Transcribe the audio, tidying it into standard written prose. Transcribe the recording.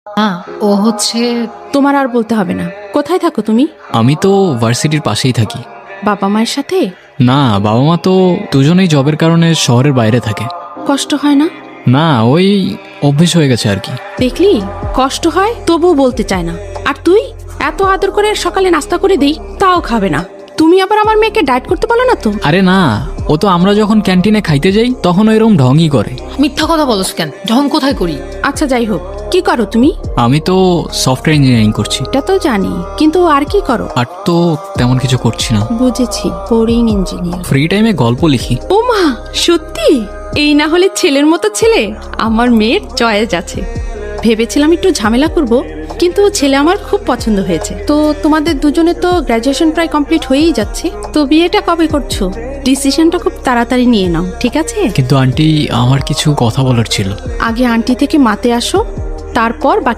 হ্যাঁ, ও হচ্ছে। তোমার আর বলতে হবে না। কোথায় থাকো তুমি? আমি তো ভার্সিটির পাশেই থাকি। বাবা মায়ের সাথে? না, বাবা মা তো দুজনেই জবের কারণে শহরের বাইরে থাকে। কষ্ট হয় না? না, ওই অভ্যেস হয়ে গেছে আর কি। দেখলি, কষ্ট হয় তবুও বলতে চায় না। আর তুই এত আদর করে সকালে নাস্তা করে দিই, তাও খাবে না। তুমি আবার আমার মেয়েকে ডায়েট করতে বলো না তো? আরে না, ও তো আমরা যখন ক্যান্টিনে খাইতে যাই তখন ওইরকম ঢঙই করে। মিথ্যা কথা বলস কেন? ঢং কোথায় করি? আচ্ছা যাই হোক, কি করো তুমি? আমি তো সফটওয়্যার ইঞ্জিনিয়ারিং করছি। এটা তো জানি, কিন্তু আর কি করো? আর তো তেমন কিছু করছি না। বুঝেছি, বোরিং ইঞ্জিনিয়ার। ফ্রি টাইমে গল্প লিখি। ও মা, সত্যি? এই না হলে ছেলের মতো ছেলে। আমার মেয়ের চয়েস আছে। ভেবেছিলাম একটু ঝামেলা করব, কিন্তু ছেলে আমার খুব পছন্দ হয়েছে। তো তোমাদের দুজনে তো গ্র্যাজুয়েশন প্রায় কমপ্লিট হয়েই যাচ্ছে, তো বিয়েটা কবে করছো? ডিসিশনটা খুব তাড়াতাড়ি নিয়ে নাও, ঠিক আছে? কিন্তু আন্টি, আমার কিছু কথা বলার ছিল। আগে আন্টি থেকে মাতে আসো, তারপর বাকি